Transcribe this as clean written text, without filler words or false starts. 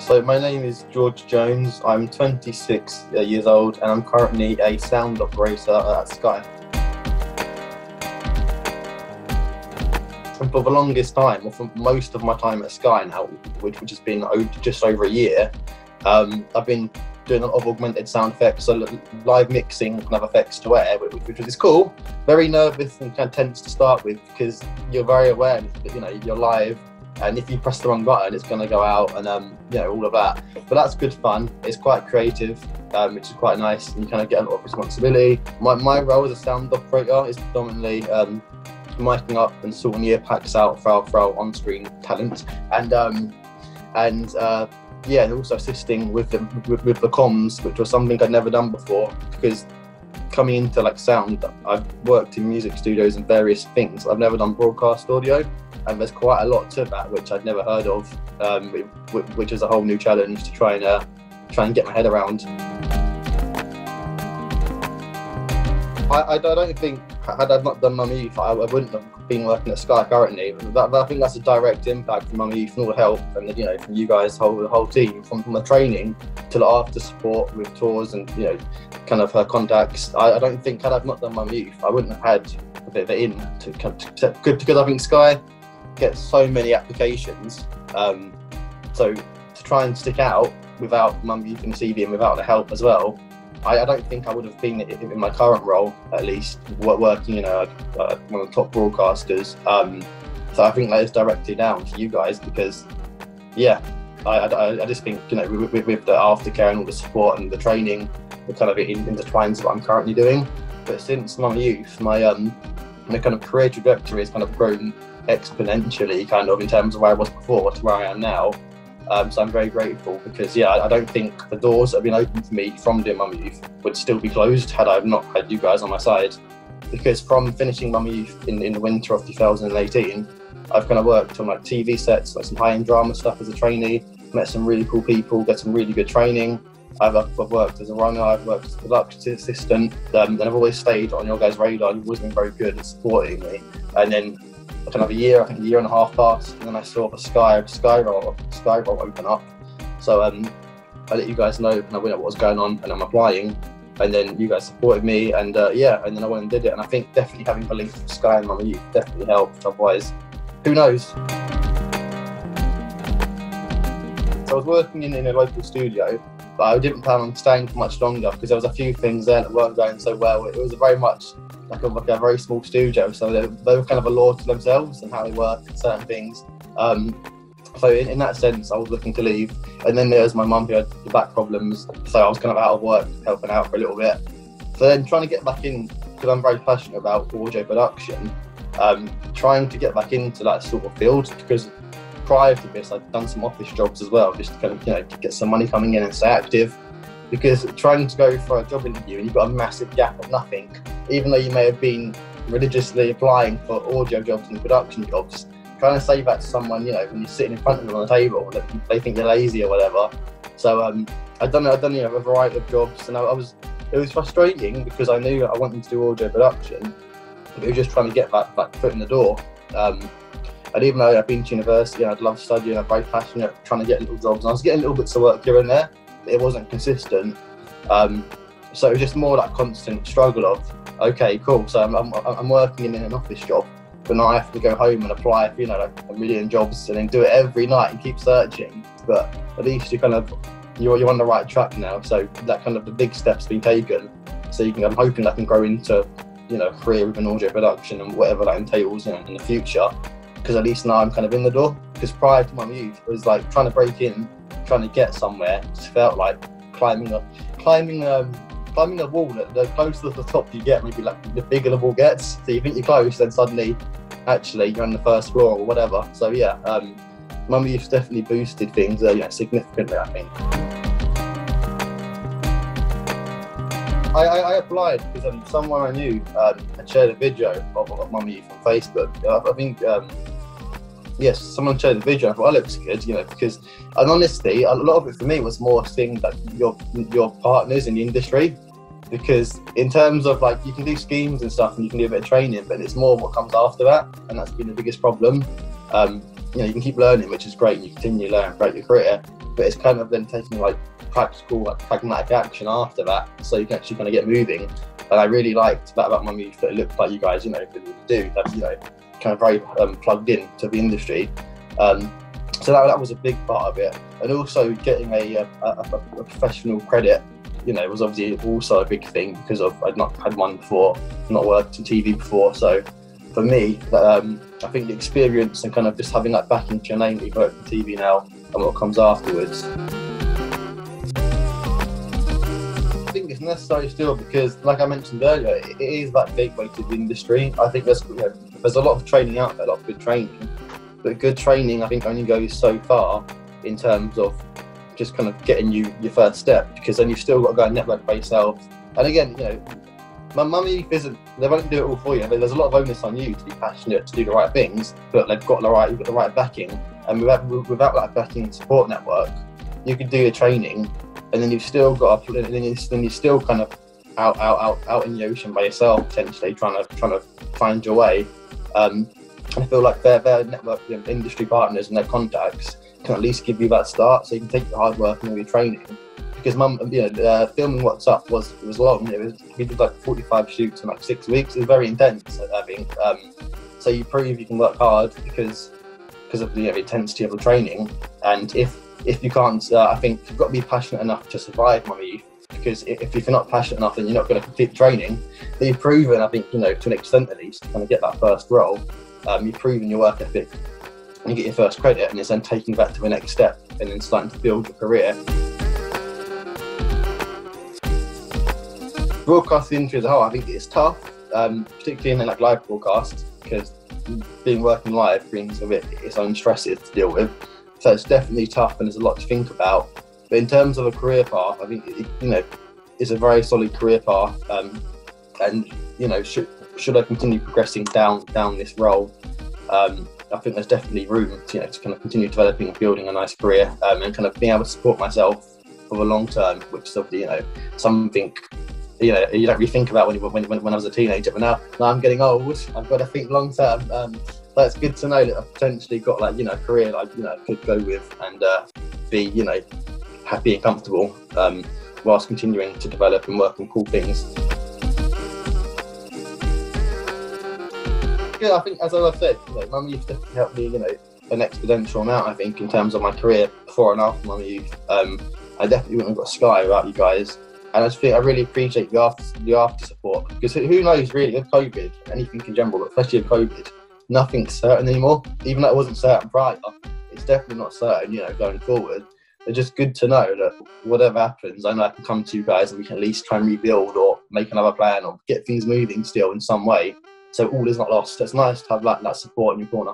So my name is George Jones. I'm 26 years old and I'm currently a sound operator at Sky. And for the longest time, or for most of my time at Sky now, which has been just over a year, I've been doing a lot of augmented sound effects, so live mixing and have effects to air, which is cool. Very nervous and kind of tense to start with because you're very aware that you're live, and if you press the wrong button, it's going to go out, and all of that. But that's good fun. It's quite creative, which is quite nice, and you kind of get a lot of responsibility. My role as a sound operator is predominantly miking up and sorting the ear packs out for our on-screen talent, and also assisting with the comms, which was something I'd never done before, because coming into like sound, I've worked in music studios and various things. I've never done broadcast audio, and there's quite a lot to that which I'd never heard of, which is a whole new challenge to try and get my head around. I don't think, had I not done Mum Youth, I wouldn't have been working at Sky currently. I think that's a direct impact from Mum Youth and all the help, and from you guys, the whole team, from the training to the after support with tours and kind of her contacts. I don't think, had I not done Mum Youth, I wouldn't have had a bit of it in because I think Sky gets so many applications. So to try and stick out without Mum Youth and CV and without the help as well, I don't think I would have been in my current role, at least, working one of the top broadcasters. So I think that is directly down to you guys because, I just think, with the aftercare and all the support and the training, it kind of intertwines what I'm currently doing. But since Mum Youth, my kind of career trajectory has kind of grown exponentially, kind of in terms of where I was before to where I am now. So I'm very grateful because, I don't think the doors that have been open for me from doing Mum Youth would still be closed had I not had you guys on my side. Because from finishing Mum Youth in the winter of 2018, I've kind of worked on like TV sets, like some high-end drama stuff as a trainee, met some really cool people, got some really good training. I've worked as a runner, I've worked as a production assistant, and I've always stayed on your guys' radar. You've always been very good at supporting me. And then kind of a year and a half passed, and then I saw the Sky role open up. So I let you guys know kind of what was going on, and I'm applying. And then you guys supported me, and and then I went and did it. And I think definitely having the link to Sky and Mum Youth definitely helped. Otherwise, who knows? So I was working in a local studio, but I didn't plan on staying for much longer because there was a few things there that weren't going so well. It was very much like a very small studio, so they were kind of a law to themselves and how they work and certain things. So in that sense, I was looking to leave. And then there was my mum who had back problems, so I was kind of out of work, helping out for a little bit. So then trying to get back in, because I'm very passionate about audio production, trying to get back into that sort of field, because prior to this, I'd done some office jobs as well, just to kind of, get some money coming in and stay active. Because trying to go for a job interview and you've got a massive gap of nothing, even though you may have been religiously applying for audio jobs and production jobs, trying to say that to someone, when you're sitting in front of them on the table, they think you're lazy or whatever. So I'd done a variety of jobs, and it was frustrating because I knew I wanted to do audio production, but it was just trying to get that foot in the door. And even though I'd been to university and I'd love studying, I'm very passionate trying to get little jobs, and I was getting little bits of work here and there. It wasn't consistent, so it was just more like constant struggle of, okay, cool, so I'm working in an office job, but now I have to go home and apply for like a million jobs and then do it every night and keep searching. But at least you're on the right track now, so that kind of the big step's been taken. So I'm hoping I can grow into a career within audio production and whatever that entails in the future, because at least now I'm kind of in the door. Because prior to Mum Youth, it was like trying to break in, trying to get somewhere, just felt like climbing a wall. The closer to the top you get, maybe like the bigger the wall gets. So you think you're close, then suddenly, actually, you're on the first floor or whatever. So Mum Youth definitely boosted things significantly, I think. I applied because someone I knew had shared a video of Mum Youth on Facebook. I think. Yes, someone shared the video. I thought, that looks good, because, and honestly, a lot of it for me was more seeing like your partners in the industry, because in terms of like, you can do schemes and stuff and you can do a bit of training, but it's more what comes after that, and that's been the biggest problem. you can keep learning, which is great, and you continue learning throughout your career, but it's kind of then taking like practical, like pragmatic action after that, so you can actually kind of get moving. And I really liked that about my youth, that it looked like you guys, really do, that, kind of very plugged in to the industry. So that was a big part of it. And also getting a professional credit, was obviously also a big thing, because I'd not had one before, not worked in TV before. So for me, I think the experience and kind of just having that back into your name that you've worked in TV now and what comes afterwards, I think it's necessary still, because like I mentioned earlier, it is that gateway to the industry. I think there's a lot of training out there, a lot of good training, but good training I think only goes so far in terms of just kind of getting you your first step, because then you've still got to go and network by yourself. And again, Mummy Youth they won't do it all for you. There's a lot of onus on you to be passionate, to do the right things, but you've got the right backing. And without that backing and support network, you could do your training, and then you've still got to, and then you're still kind of out in the ocean by yourself, potentially trying to find your way. I feel like their network, industry partners and their contacts can at least give you that start, so you can take your hard work and all your training. Because filming What's Up was long. We did like 45 shoots in like 6 weeks. It was very intense, I think. So you prove you can work hard because of the intensity of the training. And if you can't, I think you've got to be passionate enough to survive Mummy Youth. Because if you're not passionate enough, then you're not going to complete training. But you've proven, I think, to an extent at least, to kind of get that first role. You've proven your work ethic, and you get your first credit, and it's then taking that to the next step, and then starting to build your career. Broadcast industry as a whole, I think it's tough, particularly in like live broadcasts, because working live brings with it its own stresses to deal with. So it's definitely tough, and there's a lot to think about. But in terms of a career path, I think it's a very solid career path, and should I continue progressing down this role, I think there's definitely room to kind of continue developing and building a nice career, and kind of being able to support myself for the long term, which is obviously something you don't really think about when I was a teenager. But now I'm getting old, I've got to think long term. So it's good to know that I've potentially got a career I could go with and be happy and comfortable, whilst continuing to develop and work on cool things. Yeah, I think, as I've said, Mummy Youth definitely helped me, an exponential amount, I think, in terms of my career before and after Mummy Youth. I definitely wouldn't have got Sky without you guys. And I really appreciate the after support, because who knows really, with COVID, anything in general, but especially with COVID, nothing's certain anymore. Even though it wasn't certain prior, it's definitely not certain, going forward. It's just good to know that whatever happens, I know I can come to you guys and we can at least try and rebuild or make another plan or get things moving still in some way. So all is not lost. It's nice to have that support in your corner.